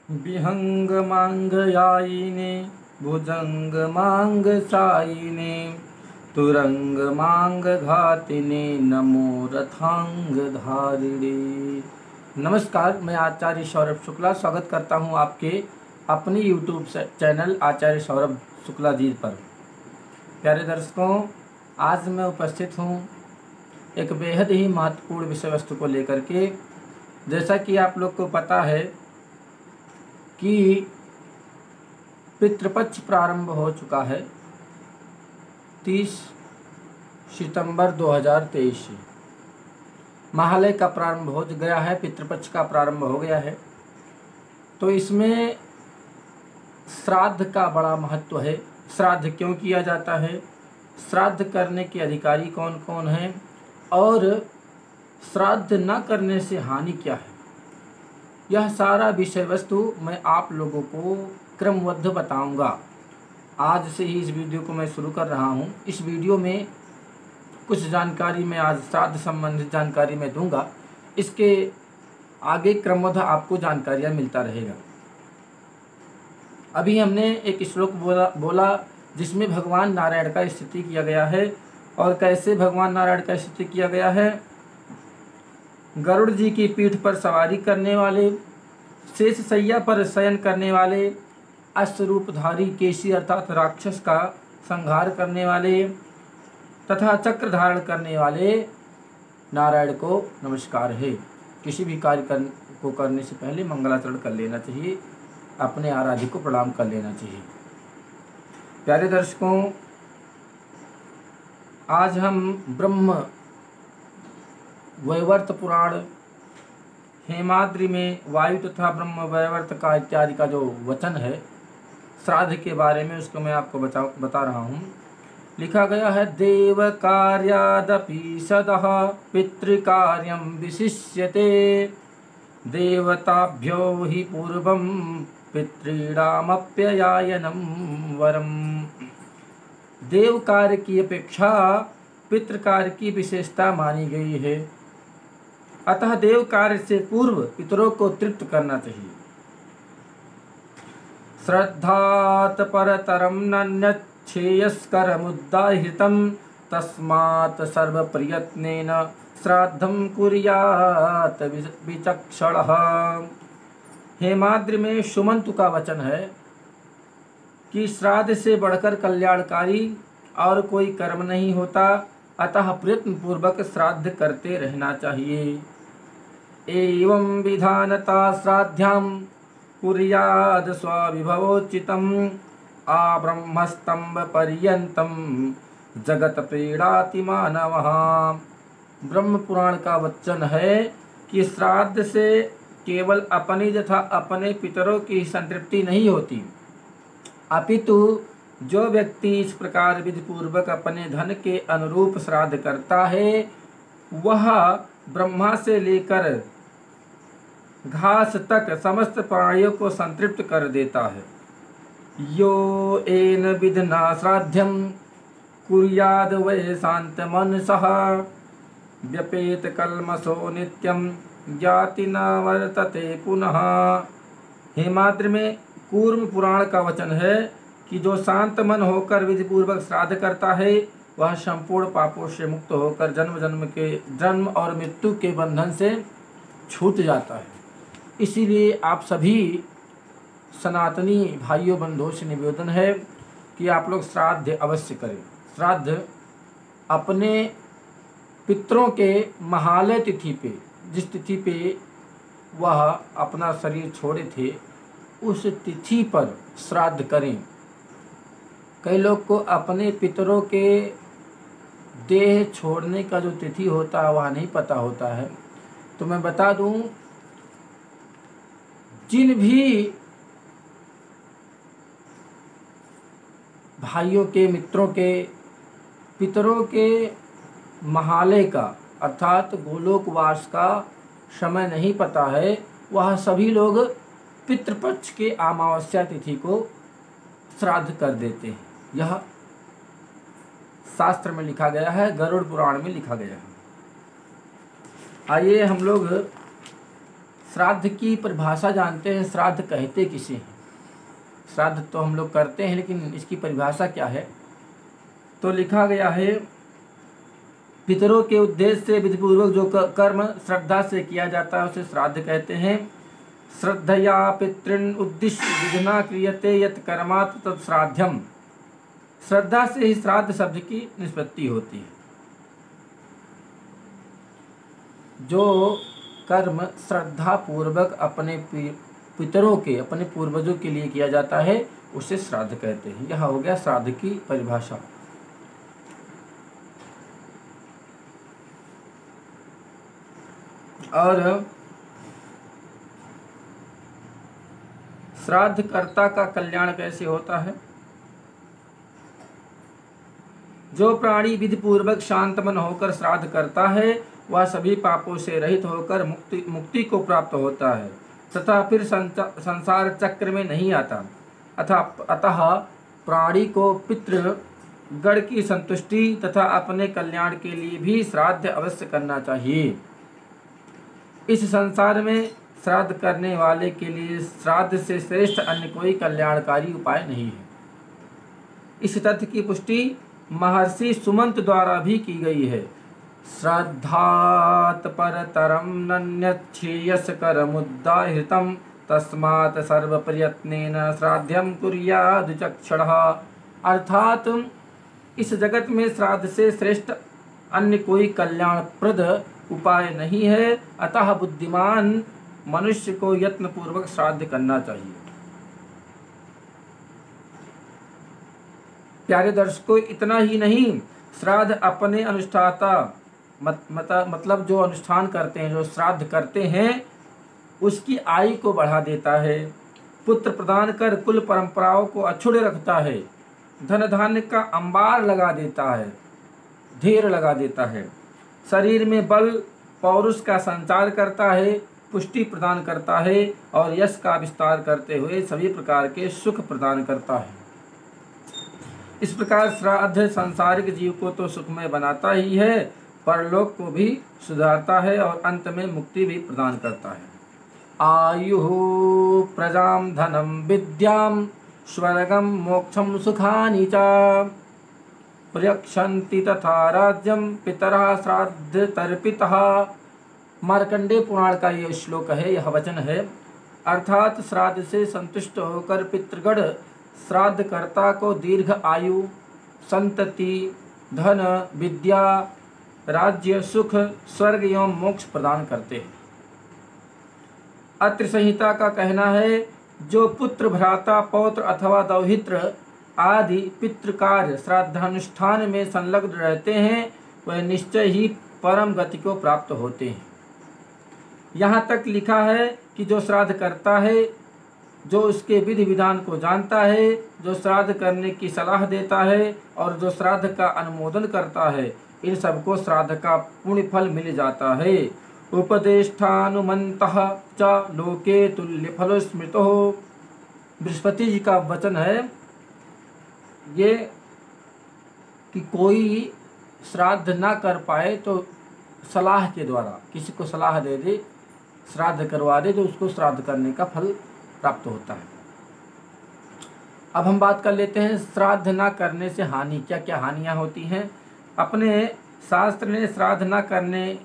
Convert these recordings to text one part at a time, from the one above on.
विहंगमांगयायिने भुजंगमांगसायिने तुरंगमांगघातिने नमो रथांगधारिणे। नमस्कार, मैं आचार्य सौरभ शुक्ला स्वागत करता हूं आपके अपनी यूट्यूब चैनल आचार्य सौरभ शुक्ला जी पर। प्यारे दर्शकों, आज मैं उपस्थित हूं एक बेहद ही महत्वपूर्ण विषय वस्तु को लेकर के। जैसा कि आप लोग को पता है कि पितृपक्ष प्रारंभ हो चुका है 30 सितंबर 2023 से। महालय का प्रारंभ हो गया है, पितृपक्ष का प्रारंभ हो गया है। तो इसमें श्राद्ध का बड़ा महत्व है। श्राद्ध क्यों किया जाता है, श्राद्ध करने के अधिकारी कौन कौन हैं और श्राद्ध न करने से हानि क्या है, यह सारा विषय वस्तु मैं आप लोगों को क्रमबद्ध बताऊंगा। आज से ही इस वीडियो को मैं शुरू कर रहा हूं। इस वीडियो में कुछ जानकारी मैं आज श्राद्ध संबंधित जानकारी मैं दूंगा। इसके आगे क्रमबद्ध आपको जानकारियां मिलता रहेगा। अभी हमने एक श्लोक बोला जिसमें भगवान नारायण का स्तुति किया गया है। और कैसे भगवान नारायण का स्तुति किया गया है? गरुड़ जी की पीठ पर सवारी करने वाले, शेष सैया पर शयन करने वाले, अश्वरूपधारी केशी अर्थात राक्षस का संहार करने वाले तथा चक्र धारण करने वाले नारायण को नमस्कार है। किसी भी कार्य को करने से पहले मंगलाचरण कर लेना चाहिए, अपने आराध्य को प्रणाम कर लेना चाहिए। प्यारे दर्शकों, आज हम ब्रह्म वैवर्त पुराण हेमाद्रि में वायु तथा ब्रह्म वैवर्त का इत्यादि का जो वचन है श्राद्ध के बारे में, उसको मैं आपको बता रहा हूँ। लिखा गया है, देव कार्यादपि सदः पितृकार्यं विशिष्यते देवताभ्यो हि पूर्वं पितॄणामप्ययायनं वरम। देव कार्य की अपेक्षा पितृ कार्य की विशेषता मानी गई है। अतः देव कार्य से पूर्व पितरों को तृप्त करना चाहिए। श्रद्धात् परतरं नन्यच्छेयस्करमुदाहृतं तस्मात् सर्वप्रयत्नेन श्राद्धं कुर्यात् विचक्षणः। हेमाद्रि में सुमंतु का वचन है कि श्राद्ध से बढ़कर कल्याणकारी और कोई कर्म नहीं होता, अतः प्रयत्न पूर्वक श्राद्ध करते रहना चाहिए। एवं विधानता श्राद्धां कुर्याद् स्वविभवोचितम् आब्रह्मस्तंभ पर्यन्तं जगत प्रीणाति मानवः। ब्रह्म पुराण का वचन है कि श्राद्ध से केवल अपनी तथा अपने पितरों की संतृप्ति नहीं होती, अपितु जो व्यक्ति इस प्रकार विधि पूर्वक अपने धन के अनुरूप श्राद्ध करता है, वह ब्रह्मा से लेकर घास तक समस्त प्राणियों को संतृप्त कर देता है। यो एन विधना श्राद्धं कुर्याद् वै शांत मनसः व्यपेत कल्मषो नित्यं ज्ञाति न वर्तते पुनः। हेमाद्रि में कूर्म पुराण का वचन है कि जो शांत मन होकर विधि पूर्वक श्राद्ध करता है, वह संपूर्ण पापों से मुक्त होकर जन्म और मृत्यु के बंधन से छूट जाता है। इसीलिए आप सभी सनातनी भाइयों बंधुओं से निवेदन है कि आप लोग श्राद्ध अवश्य करें। श्राद्ध अपने पितरों के महालय तिथि पे, जिस तिथि पे वह अपना शरीर छोड़े थे, उस तिथि पर श्राद्ध करें। कई लोग को अपने पितरों के देह छोड़ने का जो तिथि होता है वह नहीं पता होता है। तो मैं बता दूं, जिन भी भाइयों के, मित्रों के पितरों के महालय का अर्थात गोलोकवास का समय नहीं पता है, वह सभी लोग पितृपक्ष के अमावस्या तिथि को श्राद्ध कर देते हैं। यह शास्त्र में लिखा गया है, गरुड़ पुराण में लिखा गया है। आइए हम लोग श्राद्ध की परिभाषा जानते हैं, श्राद्ध कहते किसे हैं? श्राद्ध तो हम लोग करते हैं, लेकिन इसकी परिभाषा क्या है? तो लिखा गया है, पितरों के उद्देश्य से विधिपूर्वक जो कर्म श्रद्धा से किया जाता है उसे श्राद्ध कहते हैं। श्रद्धया पितृन् उद्दिश्य विधिना क्रियते यत् कर्मात् तत् श्राद्धम्। श्रद्धा से ही श्राद्ध शब्द की निष्पत्ति होती है। जो कर्म श्रद्धा पूर्वक अपने पितरों के, अपने पूर्वजों के लिए किया जाता है उसे श्राद्ध कहते हैं। यह हो गया श्राद्ध की परिभाषा। और श्राद्ध कर्ता का कल्याण कैसे होता है? जो प्राणी विधि पूर्वक शांतमन होकर श्राद्ध करता है वह सभी पापों से रहित होकर मुक्ति को प्राप्त होता है तथा फिर संसार चक्र में नहीं आता। अतः प्राणी को पितृगण की संतुष्टि तथा अपने कल्याण के लिए भी श्राद्ध अवश्य करना चाहिए। इस संसार में श्राद्ध करने वाले के लिए श्राद्ध से श्रेष्ठ अन्य कोई कल्याणकारी उपाय नहीं है। इस तथ्य की पुष्टि महर्षि सुमंत द्वारा भी की गई है। श्राद्धात् परतरं नन्यच्छ्रेयस्करमुदाहृतं तस्मात् सर्वप्रयत्नेन श्राद्धं कुर्याद् चक्षुषः। अर्थात इस जगत में श्राद्ध से श्रेष्ठ अन्य कोई कल्याणप्रद उपाय नहीं है, अतः बुद्धिमान मनुष्य को यत्नपूर्वक श्राद्ध करना चाहिए। प्यारे दर्शकों, इतना ही नहीं, श्राद्ध अपने अनुष्ठाता मतलब जो अनुष्ठान करते हैं, जो श्राद्ध करते हैं, उसकी आयु को बढ़ा देता है, पुत्र प्रदान कर कुल परंपराओं को अछूड़े रखता है, धन धान्य का अंबार लगा देता है, ढेर लगा देता है, शरीर में बल पौरुष का संचार करता है, पुष्टि प्रदान करता है और यश का विस्तार करते हुए सभी प्रकार के सुख प्रदान करता है। इस प्रकार श्राद्ध सांसारिक जीव को तो सुखमय बनाता ही है, परलोक को भी सुधारता है और अंत में मुक्ति भी प्रदान करता है। आयुः प्रजां धनं विद्यां स्वर्गं मोक्षं सुखानि च प्रयक्षन्ति तथा राज्यं पितरः श्राद्ध तर्पितः। मार्कंडेय पुराण का यह श्लोक है, यह वचन है। अर्थात श्राद्ध से संतुष्ट होकर पितृगण श्राद्धकर्ता को दीर्घ आयु, संतति, धन, विद्या, राज्य, सुख, स्वर्ग एवं मोक्ष प्रदान करते हैं। अत्र संहिता का कहना है, जो पुत्र, भ्राता, पौत्र अथवा दौहित्र आदि पितृकार्य श्राद्धानुष्ठान में संलग्न रहते हैं वह निश्चय ही परम गति को प्राप्त होते हैं। यहाँ तक लिखा है कि जो श्राद्ध करता है, जो उसके विधि विधान को जानता है, जो श्राद्ध करने की सलाह देता है और जो श्राद्ध का अनुमोदन करता है, इन सबको श्राद्ध का पुण्य फल मिल जाता है। उपदेष्टानुमंतः च लोके तुल्य फल स्मृतो। बृहस्पति जी का वचन है ये कि कोई श्राद्ध ना कर पाए तो सलाह के द्वारा किसी को सलाह दे दे, श्राद्ध करवा दे, तो उसको श्राद्ध करने का फल प्राप्त होता है। अब हम बात कर लेते हैं श्राद्ध ना करने से हानि, क्या क्या हानियां होती हैं। अपने शास्त्र ने श्राद्ध ना करने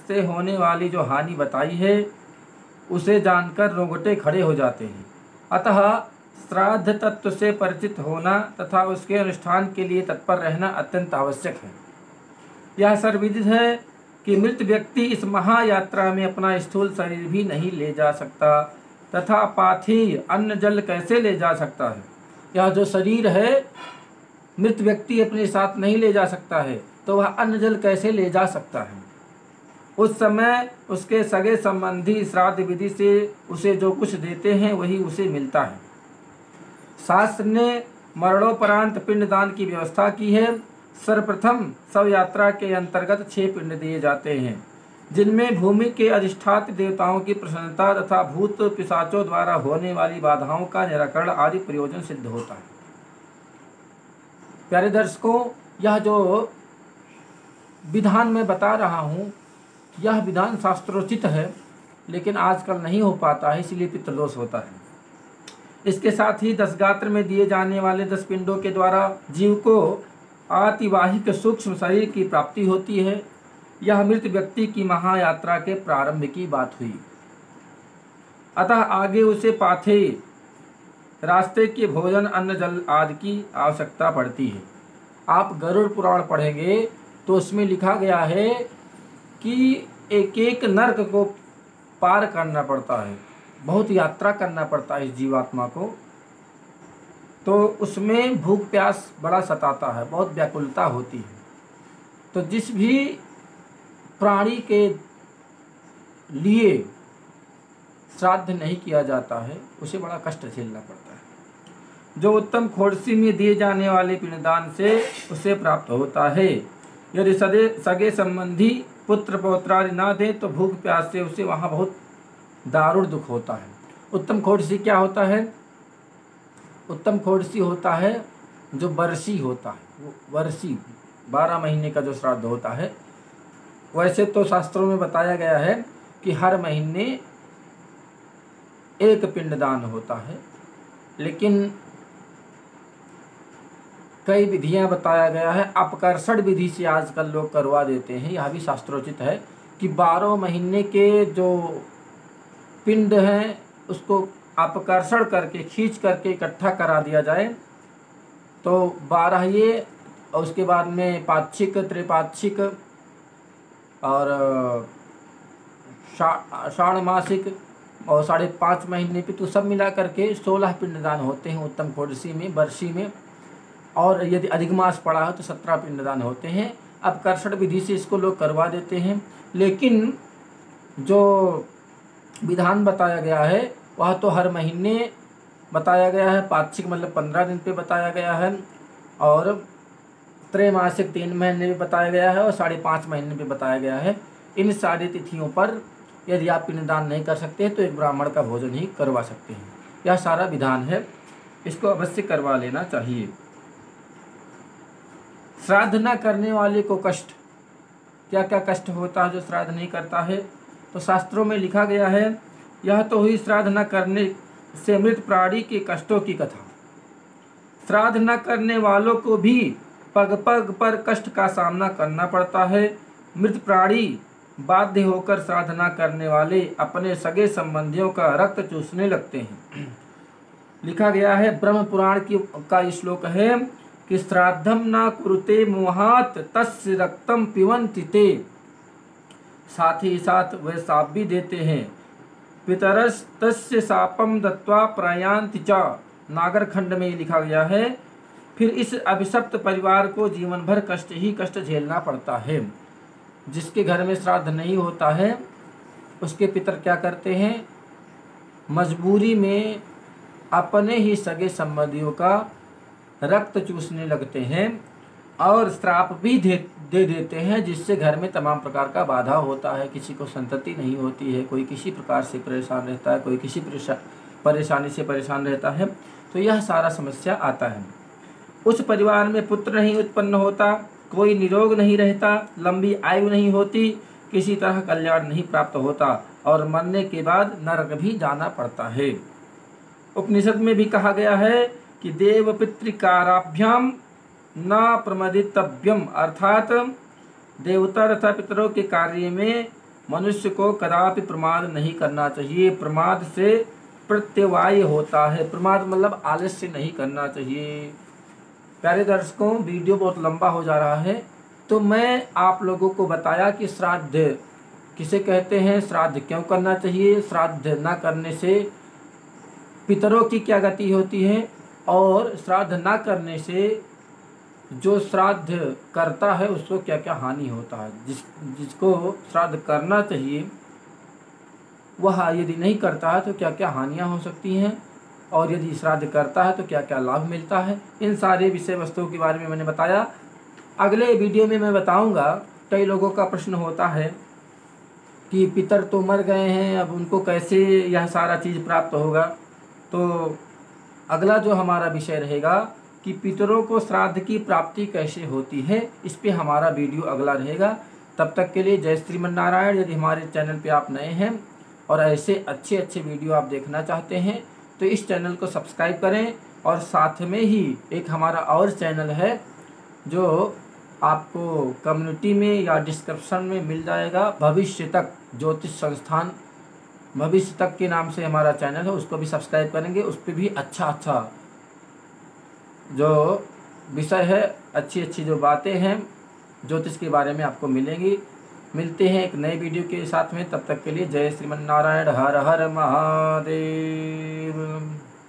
से होने वाली जो हानि बताई है उसे जानकर रोंगटे खड़े हो जाते हैं। अतः श्राद्ध तत्व से परिचित होना तथा उसके अनुष्ठान के लिए तत्पर रहना अत्यंत आवश्यक है। यह सर्वविदित है कि मृत व्यक्ति इस महायात्रा में अपना स्थूल शरीर भी नहीं ले जा सकता तथा पार्थिव अन्न जल कैसे ले जा सकता है। यह जो शरीर है मृत व्यक्ति अपने साथ नहीं ले जा सकता है, तो वह अन्न जल कैसे ले जा सकता है। उस समय उसके सगे संबंधी श्राद्ध विधि से उसे जो कुछ देते हैं वही उसे मिलता है। शास्त्र ने मरणोपरांत पिंडदान की व्यवस्था की है। सर्वप्रथम शव यात्रा के अंतर्गत 6 पिंड दिए जाते हैं, जिनमें भूमि के अधिष्ठात्र देवताओं की प्रसन्नता तथा भूत पिशाचों द्वारा होने वाली बाधाओं का निराकरण आदि प्रयोजन सिद्ध होता है। प्यारे दर्शकों, यह जो विधान मैं बता रहा हूँ यह विधान शास्त्रोचित है। लेकिन आजकल नहीं हो पाता है, इसलिए पितृदोष होता है। इसके साथ ही 10 गात्र में दिए जाने वाले 10 पिंडों के द्वारा जीव को आतिवाहिक सूक्ष्म शरीर की प्राप्ति होती है। यह मृत व्यक्ति की महायात्रा के प्रारंभ की बात हुई। अतः आगे उसे पाथे रास्ते के भोजन, अन्न, जल आदि की आवश्यकता पड़ती है। आप गरुड़ पुराण पढ़ेंगे तो उसमें लिखा गया है कि एक एक नर्क को पार करना पड़ता है, बहुत यात्रा करना पड़ता है इस जीवात्मा को, तो उसमें भूख प्यास बड़ा सताता है, बहुत व्याकुलता होती है। तो जिस भी प्राणी के लिए श्राद्ध नहीं किया जाता है उसे बड़ा कष्ट झेलना पड़ता है। जो उत्तम खोड़सी में दिए जाने वाले पिंडदान से उसे प्राप्त होता है। यदि सगे संबंधी पुत्र पौत्रादि ना दे तो भूख प्यास से उसे वहाँ बहुत दारुण दुख होता है। उत्तम खोड़सी क्या होता है? उत्तम खोड़सी होता है जो वर्षी होता है, वो वर्षी 12 महीने का जो श्राद्ध होता है। वैसे तो शास्त्रों में बताया गया है कि हर महीने एक पिंडदान होता है, लेकिन कई विधियां बताया गया है। अपकर्षण विधि से आजकल लोग करवा देते हैं। यह भी शास्त्रोचित है कि 12 महीने के जो पिंड हैं उसको अपकर्षण करके खींच करके इकट्ठा करा दिया जाए तो 12 ये, और उसके बाद में पाक्षिक, त्रिपाक्षिक और षाणमासिक और 5.5 महीने पे, तो सब मिला करके 16 पिंडदान होते हैं उत्तम खोड़सी में, वर्षी में। और यदि अधिक मास पड़ा हो तो 17 पिंडदान होते हैं। अपकर्षण विधि से इसको लोग करवा देते हैं, लेकिन जो विधान बताया गया है वह तो हर महीने बताया गया है। पाक्षिक मतलब 15 दिन पे बताया गया है, और त्रैमासिक 3 महीने में बताया गया है, और 5.5 महीने पे बताया गया है। इन सारी तिथियों पर यदि आप पिंडदान नहीं कर सकते तो एक ब्राह्मण का भोजन ही करवा सकते हैं। यह सारा विधान है, इसको अवश्य करवा लेना चाहिए। श्राद्ध न करने वाले को कष्ट, क्या क्या कष्ट होता है जो श्राद्ध नहीं करता है? तो शास्त्रों में लिखा गया है, यह तो हुई श्राद्ध न करने से मृत प्राणी के कष्टों की कथा। श्राद्ध न करने वालों को भी पग पग पर कष्ट का सामना करना पड़ता है। मृत प्राणी बाध्य होकर श्राद्ध न करने वाले अपने सगे संबंधियों का रक्त चूसने लगते हैं। लिखा गया है, ब्रह्म पुराण का श्लोक है कि श्राद्धम न कुरुते मोहात तस्य रक्तम पिबन्ति ते। साथ ही साथ वे साप भी देते हैं, पितरस तस्य शापम दत्वा प्रयान्ति च। नागरखंड में लिखा गया है। फिर इस अभिशप्त परिवार को जीवन भर कष्ट ही कष्ट झेलना पड़ता है। जिसके घर में श्राद्ध नहीं होता है उसके पितर क्या करते हैं, मजबूरी में अपने ही सगे संबंधियों का रक्त चूसने लगते हैं और श्राप भी दे देते हैं, जिससे घर में तमाम प्रकार का बाधा होता है। किसी को संतति नहीं होती है, कोई किसी प्रकार से परेशान रहता है, कोई किसी परेशानी से परेशान रहता है, तो यह सारा समस्या आता है। उस परिवार में पुत्र नहीं उत्पन्न होता, कोई निरोग नहीं रहता, लंबी आयु नहीं होती, किसी तरह कल्याण नहीं प्राप्त होता और मरने के बाद नरक भी जाना पड़ता है। उपनिषद में भी कहा गया है कि देव पितृकाराभ्याम न प्रमदितव्यम, अर्थात देवता तथा पितरों के कार्य में मनुष्य को कदापि प्रमाद नहीं करना चाहिए। प्रमाद से प्रत्यवाय होता है, प्रमाद मतलब आलस्य नहीं करना चाहिए। प्यारे दर्शकों, वीडियो बहुत लंबा हो जा रहा है, तो मैं आप लोगों को बताया कि श्राद्ध किसे कहते हैं, श्राद्ध क्यों करना चाहिए, श्राद्ध न करने से पितरों की क्या गति होती है, और श्राद्ध न करने से जो श्राद्ध करता है उसको क्या क्या हानि होता है। जिसको श्राद्ध करना चाहिए वह यदि नहीं करता है तो क्या क्या हानियां हो सकती हैं, और यदि श्राद्ध करता है तो क्या क्या लाभ मिलता है। इन सारे विषय वस्तुओं के बारे में मैंने बताया। अगले वीडियो में मैं बताऊंगा। कई लोगों का प्रश्न होता है कि पितर तो मर गए हैं, अब उनको कैसे यह सारा चीज़ प्राप्त होगा। तो अगला जो हमारा विषय रहेगा कि पितरों को श्राद्ध की प्राप्ति कैसे होती है, इस पे हमारा वीडियो अगला रहेगा। तब तक के लिए जय श्रीमन नारायण। यदि हमारे चैनल पे आप नए हैं और ऐसे अच्छे अच्छे वीडियो आप देखना चाहते हैं तो इस चैनल को सब्सक्राइब करें। और साथ में ही एक हमारा और चैनल है जो आपको कम्युनिटी में या डिस्क्रिप्शन में मिल जाएगा, भविष्य तक ज्योतिष संस्थान भविष्य तक के नाम से हमारा चैनल है, उसको भी सब्सक्राइब करेंगे। उस पर भी अच्छा जो विषय है, अच्छी अच्छी जो बातें हैं ज्योतिष के बारे में आपको मिलेंगी। मिलते हैं एक नए वीडियो के साथ में, तब तक के लिए जय श्रीमन नारायण, हर हर महादेव।